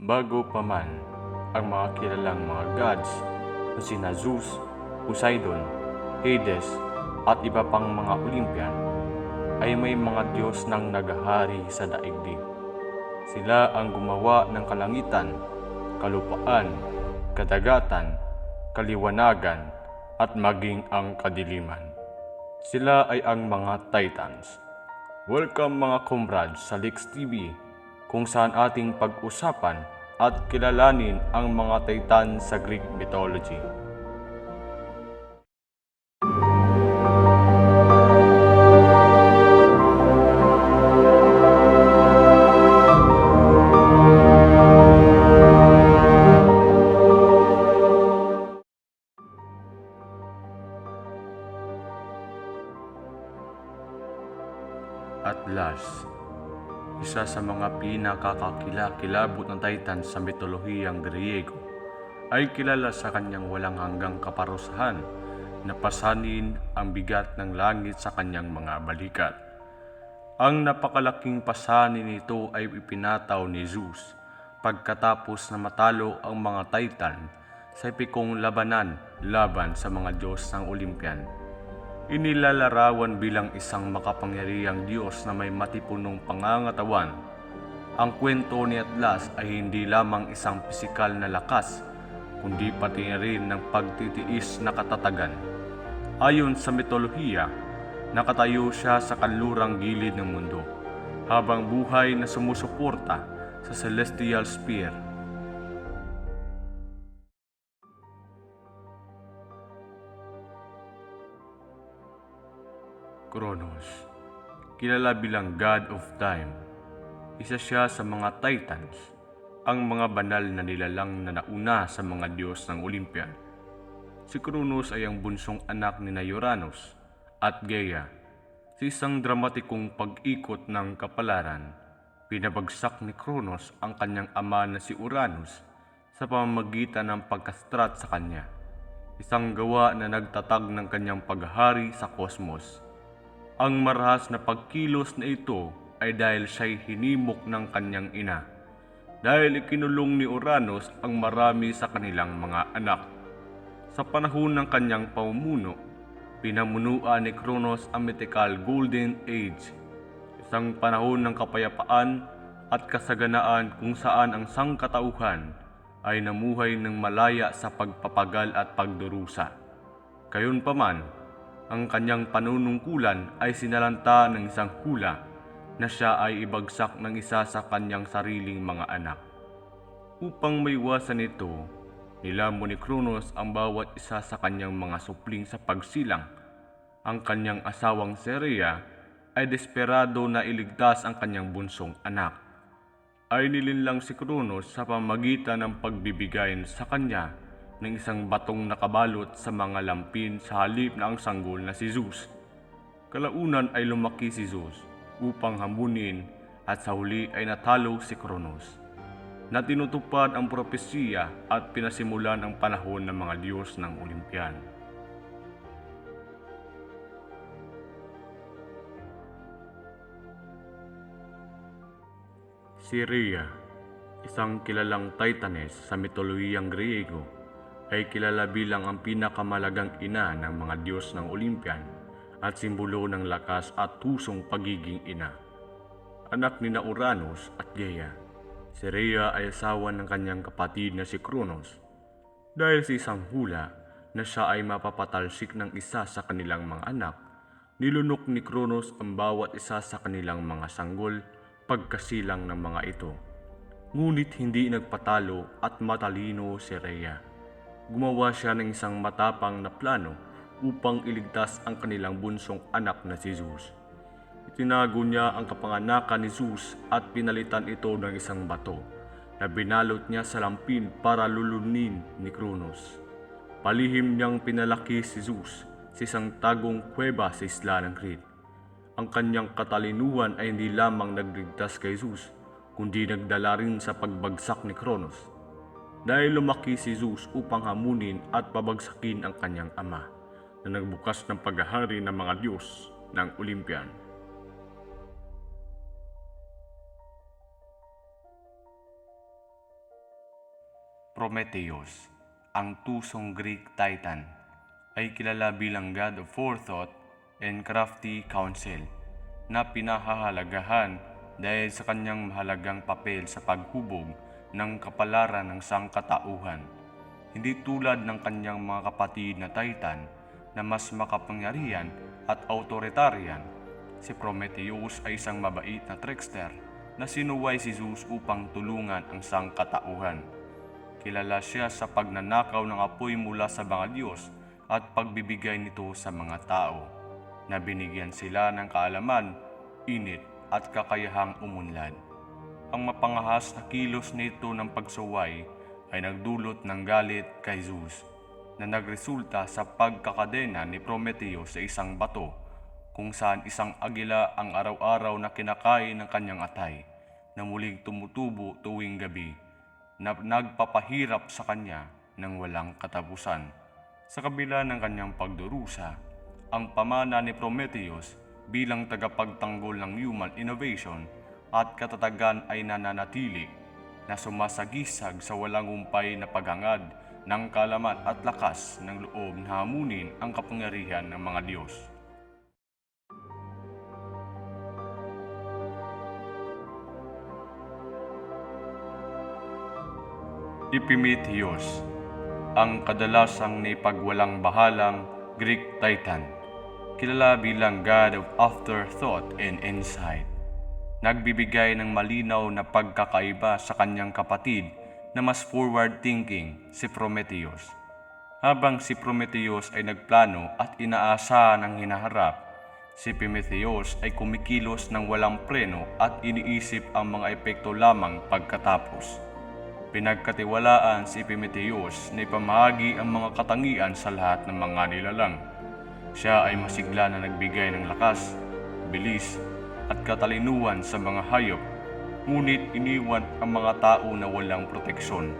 Bago pa man ang mga kilalang mga gods na sina Zeus, Poseidon, Hades at iba pang mga Olympian, ay may mga Diyos nang naghahari sa daigdig. Sila ang gumawa ng kalangitan, kalupaan, kadagatan, kaliwanagan at maging ang kadiliman. Sila ay ang mga Titans. Welcome mga comrades sa Leaks TV, kung saan ating pag-usapan at kilalanin ang mga Titan sa Greek mythology. Atlas, isa sa mga pinakakakilabot na Titan sa mitolohiyang Griego, ay kilala sa kanyang walang hanggang kaparusahan na pasanin ang bigat ng langit sa kanyang mga balikat. Ang napakalaking pasanin nito ay ipinataw ni Zeus pagkatapos na matalo ang mga Titan sa epikong labanan laban sa mga Diyos ng Olympian. Inilalarawan bilang isang makapangyarihang Diyos na may matipunong pangangatawan. Ang kwento ni Atlas ay hindi lamang isang pisikal na lakas, kundi pati rin ng pagtitiis na katatagan. Ayon sa mitolohiya, nakatayo siya sa kanlurang gilid ng mundo, habang buhay na sumusuporta sa celestial sphere. Kronos, kilala bilang God of Time. Isa siya sa mga Titans, ang mga banal na nilalang na nauna sa mga Diyos ng Olympian. Si Kronos ay ang bunsong anak ni Uranus at Gaia. Sa isang dramatikong pag-ikot ng kapalaran, pinabagsak ni Kronos ang kanyang ama na si Uranus sa pamamagitan ng pagkastrat sa kanya, isang gawa na nagtatag ng kanyang paghahari sa kosmos. Ang marahas na pagkilos na ito ay dahil siya'y hinimok ng kanyang ina, dahil ikinulong ni Uranus ang marami sa kanilang mga anak. Sa panahon ng kanyang pamumuno, pinamunuan ni Kronos ang mythical Golden Age, isang panahon ng kapayapaan at kasaganaan kung saan ang sangkatauhan ay namuhay ng malaya sa pagpapagal at pagdurusa. Gayunpaman, ang kanyang panunungkulan ay sinalanta ng isang hula na siya ay ibagsak ng isa sa kanyang sariling mga anak. Upang maiwasan ito, nilamon ni Kronos ang bawat isa sa kanyang mga supling sa pagsilang. Ang kanyang asawang si Rhea ay desperado na iligtas ang kanyang bunsong anak. Ay nilinlang si Kronos sa pamamagitan ng pagbibigay sa kanya ng isang batong nakabalot sa mga lampin sa halip na ang sanggol na si Zeus. Kalaunan ay lumaki si Zeus upang hamunin at sa huli ay natalo si Kronos. Na tinutupad ang propesiya at pinasimulan ang panahon ng mga Diyos ng Olympian. Si Rhea, isang kilalang Titanes sa mitolohiyang Griego, ay kilala bilang ang pinakamalagang ina ng mga Diyos ng Olympian at simbolo ng lakas at husong pagiging ina. Anak ni Uranus at Gaia, si Rhea ay asawa ng kanyang kapatid na si Kronos. Dahil sa isang hula na siya ay mapapatalsik ng isa sa kanilang mga anak, nilunok ni Kronos ang bawat isa sa kanilang mga sanggol pagkasilang ng mga ito. Ngunit hindi nagpatalo at matalino si Rhea. Gumawa siya ng isang matapang na plano upang iligtas ang kanilang bunsong anak na si Zeus. Itinago niya ang kapanganakan ni Zeus at pinalitan ito ng isang bato na binalot niya sa lampin para lulunin ni Kronos. Palihim niyang pinalaki si Zeus sa isang tagong kuweba sa isla ng Crete. Ang kanyang katalinuhan ay hindi lamang nagligtas kay Zeus, kundi nagdala rin sa pagbagsak ni Kronos. Dahil lumaki si Zeus upang hamunin at pabagsakin ang kanyang ama, na nagbukas ng paghahari ng mga Diyos ng Olympian. Prometheus, ang tusong Greek titan, ay kilala bilang god of forethought and crafty counsel na pinahahalagahan dahil sa kanyang mahalagang papel sa paghubog ng kapalaran ng sangkatauhan. Hindi tulad ng kanyang mga kapatid na titan na mas makapangyarihan at autoritarian, si Prometheus ay isang mabait na trickster na sinuway si Zeus upang tulungan ang sangkatauhan. Kilala siya sa pagnanakaw ng apoy mula sa mga Diyos at pagbibigay nito sa mga tao, na binigyan sila ng kaalaman, init at kakayahang umunlad. Ang mapangahas na kilos nito ng pagsuway ay nagdulot ng galit kay Zeus, na nagresulta sa pagkakadena ni Prometheus sa isang bato, kung saan isang agila ang araw-araw na kinakain ng kanyang atay, na muling tumutubo tuwing gabi, na nagpapahirap sa kanya ng walang katapusan. Sa kabila ng kanyang pagdurusa, ang pamana ni Prometheus bilang tagapagtanggol ng human innovation at katatagan ay nananatili, na sumasagisag sa walang humpay na paghangad ng kaalaman at lakas ng loob na hamunin ang kapangyarihan ng mga Diyos. Epimetheus, ang kadalasang naipagwalang bahalang Greek titan, kilala bilang god of afterthought and insight. Nagbibigay ng malinaw na pagkakaiba sa kanyang kapatid na mas forward-thinking, si Prometheus. Habang si Prometheus ay nagplano at inaasa ng hinaharap, si Epimetheus ay kumikilos ng walang preno at iniisip ang mga epekto lamang pagkatapos. Pinagkatiwalaan si Epimetheus na ipamahagi ang mga katangian sa lahat ng mga nilalang. Siya ay masigla na nagbigay ng lakas, bilis, at katalinuhan sa mga hayop, ngunit iniwan ang mga tao na walang proteksyon.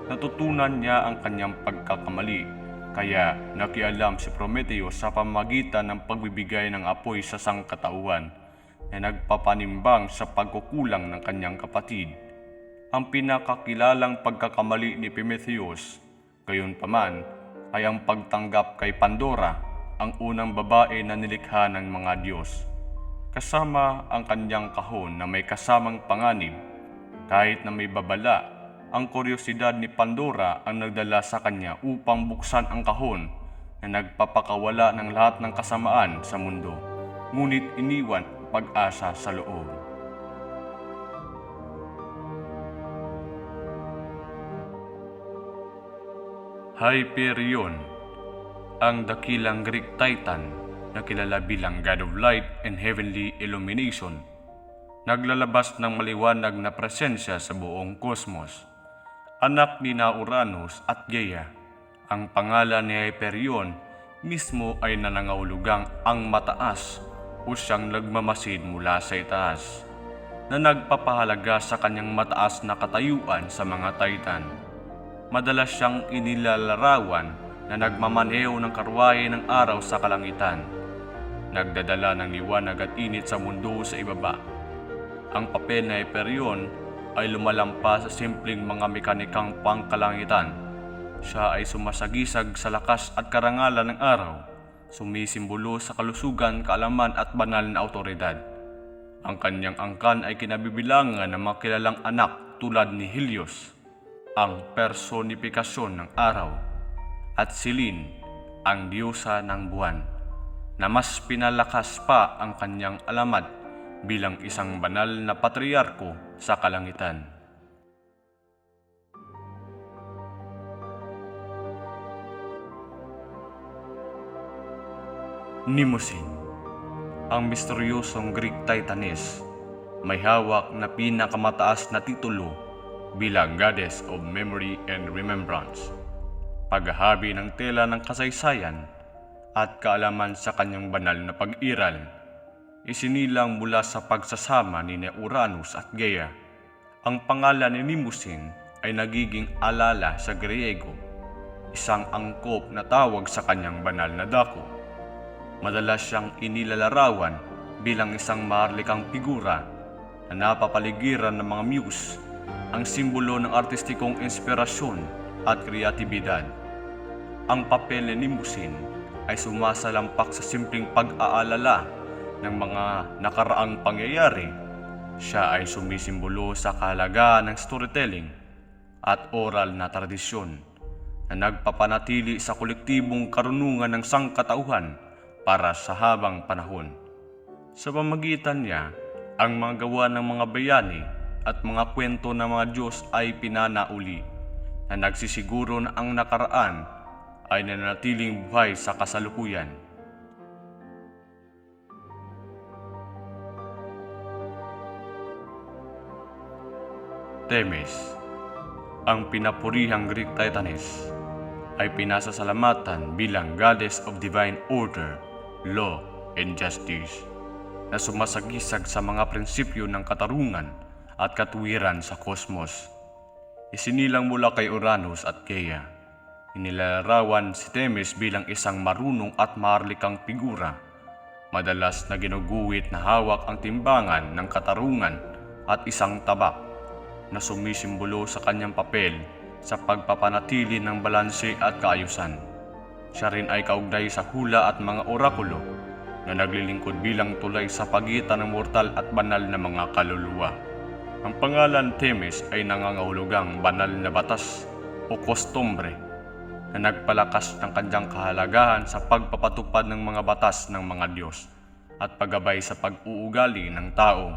Natutunan niya ang kanyang pagkakamali, kaya nakialam si Prometheus sa pamamagitan ng pagbibigay ng apoy sa sangkatauhan na nagpapanimbang sa pagkukulang ng kanyang kapatid. Ang pinakakilalang pagkakamali ni Epimetheus, gayunpaman, ay ang pagtanggap kay Pandora, ang unang babae na nilikha ng mga Diyos, kasama ang kanyang kahon na may kasamang panganib. Kahit na may babala, ang kuryosidad ni Pandora ang nagdala sa kanya upang buksan ang kahon na nagpapakawala ng lahat ng kasamaan sa mundo, ngunit iniwan ang pag-asa sa loob. Hyperion, ang dakilang Greek titan na kilala bilang God of Light and Heavenly Illumination, naglalabas ng maliwanag na presensya sa buong kosmos. Anak ni Uranus at Gaia, ang pangalan ni Hyperion mismo ay nanangahulugang ang mataas o siyang nagmamasid mula sa itaas, na nagpapahalaga sa kanyang mataas na katayuan sa mga titan. Madalas siyang inilalarawan na nagmamaneho ng karwahe ng araw sa kalangitan, nagdadala ng liwanag at init sa mundo sa ibaba. Ang papel na Hyperion ay lumalampas sa simpleng mga mekanikang pangkalangitan. Siya ay sumasagisag sa lakas at karangalan ng araw, sumisimbolo sa kalusugan, kaalaman at banal na autoridad. Ang kanyang angkan ay kinabibilangan ng mga kilalang anak tulad ni Helios, ang personifikasyon ng araw, at Selene, ang diyosa ng buwan, na mas pinalakas pa ang kanyang alamat bilang isang banal na patriarko sa kalangitan. Mnemosyne, ang misteryosong Greek titaness, may hawak na pinakamataas na titulo bilang Goddess of Memory and Remembrance, paghahabi ng tela ng kasaysayan at kaalaman sa kanyang banal na pag-iral. Isinilang mula sa pagsasama ni Uranus at Gaia. Ang pangalan ni Mnemosyne ay nagiging alala sa Griego, isang angkop na tawag sa kanyang banal na dako. Madalas siyang inilalarawan bilang isang maharlikang figura na napapaligiran ng mga muse ang simbolo ng artistikong inspirasyon at kreatibidad. Ang papel ni Nimbusin ay sumasalampak sa simpleng pag-aalala ng mga nakaraang pangyayari. Siya ay sumisimbolo sa kahalagaan ng storytelling at oral na tradisyon na nagpapanatili sa kolektibong karunungan ng sangkatauhan para sa habang panahon. Sa pamamagitan niya, ang mga gawa ng mga bayani at mga kwento ng mga Diyos ay pinanauli na nagsisiguro na ang nakaraan ay nanatiling buhay sa kasalukuyan. Themis, ang pinapurihang Greek Titaness, ay pinasasalamatan bilang goddess of divine order, law, and justice, na sumasagisag sa mga prinsipyo ng katarungan at katuwiran sa kosmos. Isinilang mula kay Uranus at Gaia, inilalarawan si Themis bilang isang marunong at maharlikang figura, madalas na ginuguhit na hawak ang timbangan ng katarungan at isang tabak na sumisimbolo sa kanyang papel sa pagpapanatili ng balanse at kaayusan. Siya rin ay kaugnay sa hula at mga orakulo na naglilingkod bilang tulay sa pagitan ng mortal at banal na mga kaluluwa. Ang pangalan Themis ay nangangahulugang banal na batas o kostumbre na nagpalakas ng kanyang kahalagahan sa pagpapatupad ng mga batas ng mga Diyos at paggabay sa pag-uugali ng tao.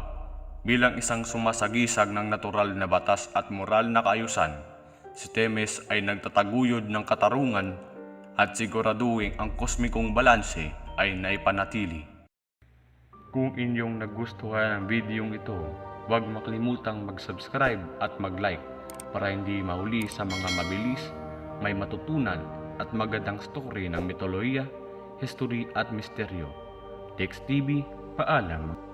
Bilang isang sumasagisag ng natural na batas at moral na kaayusan, si Themis ay nagtataguyod ng katarungan at siguraduhin ang kosmikong balanse ay naipanatili. Kung inyong nagustuhan ang videong ito, huwag makalimutang mag-subscribe at mag-like para hindi mahuli sa mga mabilis, may matutunan at magandang story ng mitolohiya, history at misteryo. Text TV, paalam.